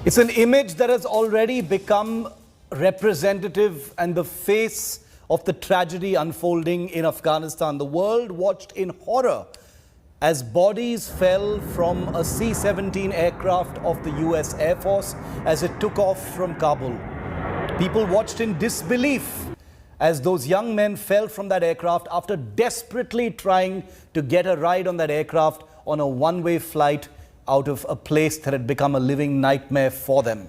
It's an image that has already become representative and the face of the tragedy unfolding in Afghanistan. The world watched in horror as bodies fell from a C-17 aircraft of the US Air Force as it took off from Kabul. People watched in disbelief as those young men fell from that aircraft after desperately trying to get a ride on that aircraft on a one-way flight out of a place that had become a living nightmare for them.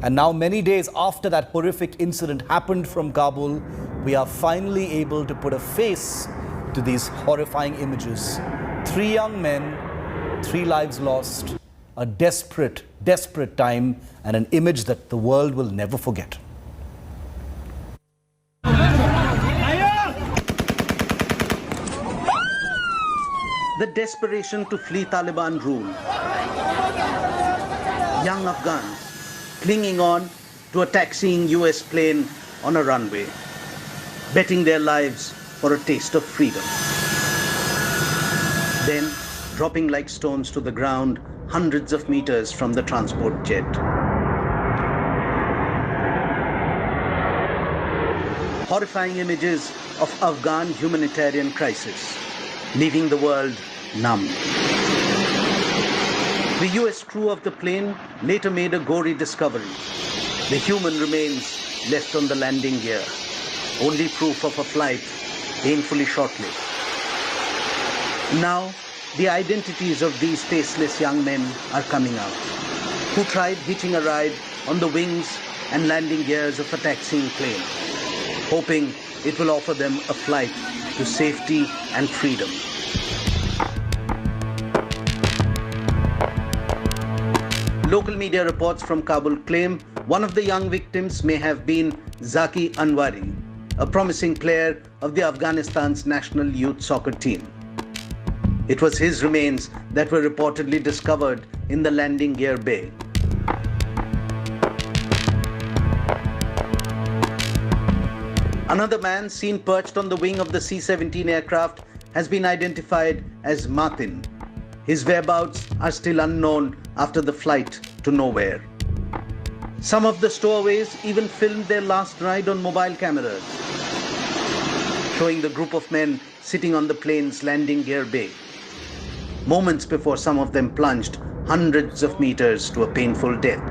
And now, many days after that horrific incident happened from Kabul, we are finally able to put a face to these horrifying images. 3 young men, 3 lives lost, a desperate, desperate time, and an image that the world will never forget. The desperation to flee Taliban rule. Young Afghans clinging on to a taxiing US plane on a runway, betting their lives for a taste of freedom. Then dropping like stones to the ground hundreds of meters from the transport jet. Horrifying images of Afghan humanitarian crisis, leaving the world numb. The US crew of the plane later made a gory discovery. The human remains left on the landing gear, only proof of a flight painfully short-lived. Now, the identities of these faceless young men are coming out, who tried hitching a ride on the wings and landing gears of a taxiing plane, hoping it will offer them a flight to safety and freedom. Local media reports from Kabul claim one of the young victims may have been Zaki Anwari, a promising player of the Afghanistan's national youth soccer team. It was his remains that were reportedly discovered in the landing gear bay. Another man seen perched on the wing of the C-17 aircraft has been identified as Martin. His whereabouts are still unknown after the flight to nowhere. Some of the stowaways even filmed their last ride on mobile cameras, showing the group of men sitting on the plane's landing gear bay, moments before some of them plunged hundreds of meters to a painful death.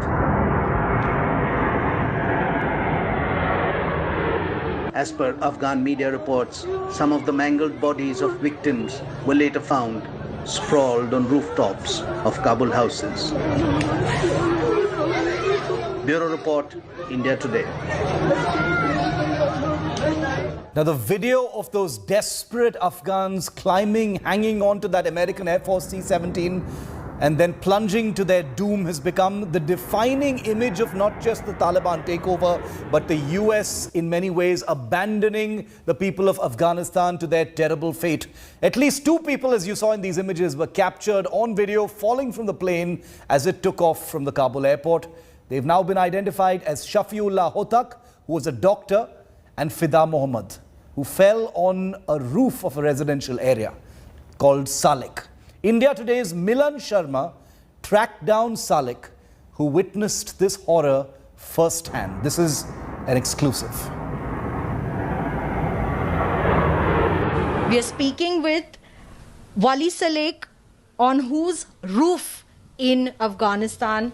As per Afghan media reports, some of the mangled bodies of victims were later found sprawled on rooftops of Kabul houses. Bureau Report, India Today. Now, the video of those desperate Afghans climbing, hanging on to that American Air Force C-17 and then plunging to their doom has become the defining image of not just the Taliban takeover, but the US in many ways abandoning the people of Afghanistan to their terrible fate. At least 2 people, as you saw in these images, were captured on video falling from the plane as it took off from the Kabul airport. They've now been identified as Shafiullah Hotak, who was a doctor, and Fida Mohammed, who fell on a roof of a residential area called Salik. India Today's Milan Sharma tracked down Salik, who witnessed this horror firsthand. This is an exclusive. We are speaking with Wali Salik, on whose roof in Afghanistan,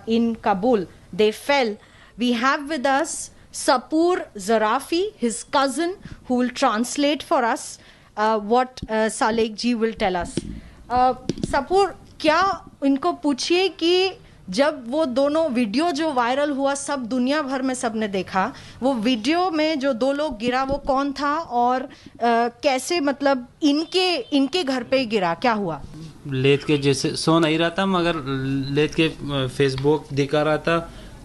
in Kabul, they fell. We have with us Sapur Zarafi, his cousin, who will translate for us what Salik ji will tell us. Sapur, क्या इनको पूछिए कि जब वो दोनों video जो viral हुआ सब दुनिया भर में सबने देखा, वो वीडियो में जो 2 लोग गिरा वो कौन था और कैसे, मतलब इनके घर पे गिरा, क्या हुआ? लेट के जैसे सो नहीं रहा था, मगर लेट के फेसबुक दिखा रहा था,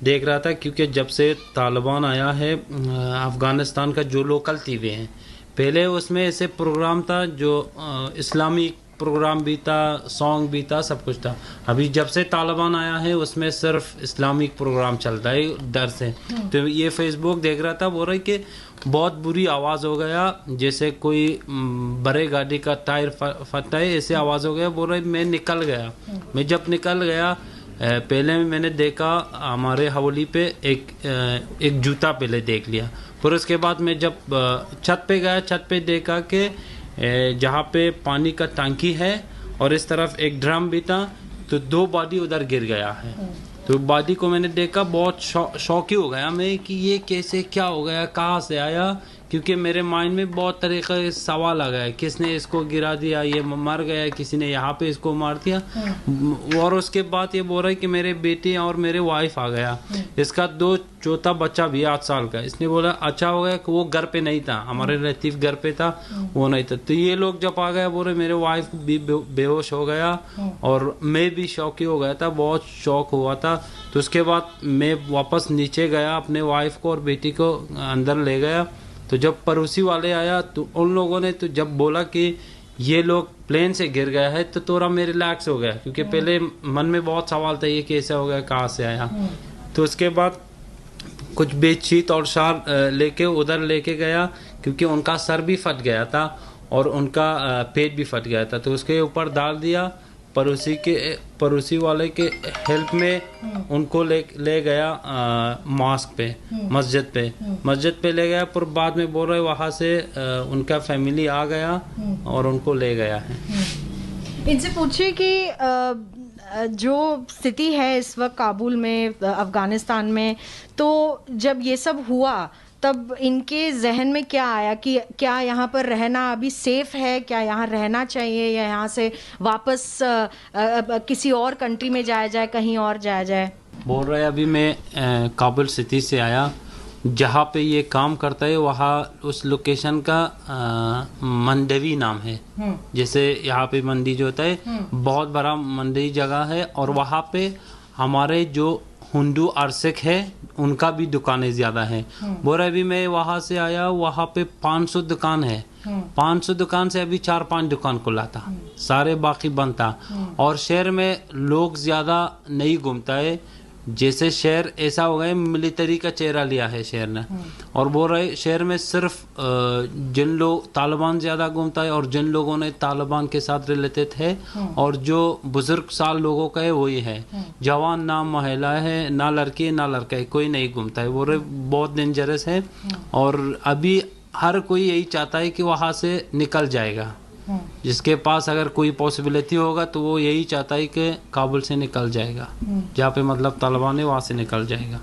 देख रहा था, क्योंकि जब से तालिबान आया है अफ़गानिस्तान का जो लोकल टीवी हैं, पहले उसमें ऐसे प्रोग्राम था जो इस्लामी प्रोग्राम भी था, सॉन्ग भी था, सब कुछ था। अभी जब से तालिबान आया है उसमें सिर्फ इस्लामिक प्रोग्राम चलता है डर से। तो ये फेसबुक देख रहा था, बोल रहा है कि बहुत बुरी आवाज़ हो गया, जैसे कोई बड़े गाड़ी का टायर फटता है, ऐसे आवाज़ हो गया। बोल रहा है मैं निकल गया। मैं जब निकल गया पहले मैंने देखा हमारे हवेली पे एक जूता पहले देख लिया, फिर उसके बाद मैं जब छत पे गया, छत पे देखा कि जहाँ पे पानी का टंकी है और इस तरफ एक ड्रम भी था, तो 2 बॉडी उधर गिर गया है। तो बॉडी को मैंने देखा, बहुत शौकी हो गया मैं कि ये कैसे, क्या हो गया, कहाँ से आया, क्योंकि मेरे माइंड में बहुत तरीके के सवाल आ गए, किसने इसको गिरा दिया, ये मर गया, किसी ने यहाँ पे इसको मार दिया। और उसके बाद ये बोल रहा है कि मेरे बेटे और मेरे वाइफ आ गया, इसका 2 चौथा बच्चा भी 8 साल का। इसने बोला अच्छा हो गया कि वो घर पे नहीं था, हमारे रिलेटिव घर पे था, वो नहीं था। तो ये लोग जब आ गया, बोल रहे मेरे वाइफ भी बेहोश हो गया और मैं भी शौकी हो गया था, बहुत शौक हुआ था। तो उसके बाद मैं वापस नीचे गया, अपने वाइफ को और बेटी को अंदर ले गया। तो जब पड़ोसी वाले आया तो उन लोगों ने तो जब बोला कि ये लोग प्लेन से गिर गया है, तो थोड़ा मैं रिलैक्स हो गया, क्योंकि पहले मन में बहुत सवाल था, ये कैसे हो गया, कहाँ से आया। तो उसके बाद कुछ बेडशीट और शाल लेके उधर लेके गया, क्योंकि उनका सर भी फट गया था और उनका पेट भी फट गया था। तो उसके ऊपर डाल दिया, पड़ोसी वाले के हेल्प में उनको ले गया मॉस्क पे, मस्जिद पे ले गया। पर बाद में बोल रहे वहाँ से उनका फैमिली आ गया और उनको ले गया है। इनसे पूछिए कि जो स्थिति है इस वक्त काबुल में, अफगानिस्तान में, तो जब ये सब हुआ तब इनके जहन में क्या आया कि क्या यहाँ पर रहना अभी सेफ है, क्या यहाँ रहना चाहिए या यहाँ से वापस किसी और कंट्री में जाया जाए, कहीं और जाया जाए? बोल रहे अभी मैं काबुल सिटी से आया, जहाँ पे ये काम करता है वहाँ उस लोकेशन का मंडवी नाम है। जैसे यहाँ पे मंडी जो होता है, बहुत बड़ा मंडी जगह है, और वहाँ पे हमारे जो हिंदू आर्सिक है उनका भी दुकानें ज़्यादा है। बोल रहे अभी मैं वहाँ से आया, वहाँ पे 500 दुकान है, 500 दुकान से अभी 4-5 दुकान खुला था, सारे बाकी बंद था। और शहर में लोग ज़्यादा नहीं घूमता है, जैसे शहर ऐसा हो गया मिलिट्री का चेहरा लिया है शहर ने। और बोल रहे शहर में सिर्फ जिन लोग तालिबान ज़्यादा घूमता है और जिन लोगों ने तालिबान के साथ रिलेटेड है और जो बुजुर्ग साल लोगों का है वही है, जवान ना महिला है, ना लड़की ना लड़का है, कोई नहीं घूमता है। बोल रहे बहुत डेंजरस है और अभी हर कोई यही चाहता है कि वहाँ से निकल जाएगा। जिसके पास अगर कोई पॉसिबिलिटी होगा तो वो यही चाहता है कि काबुल से निकल जाएगा, जहाँ पे मतलब तालिबान है वहाँ से निकल जाएगा।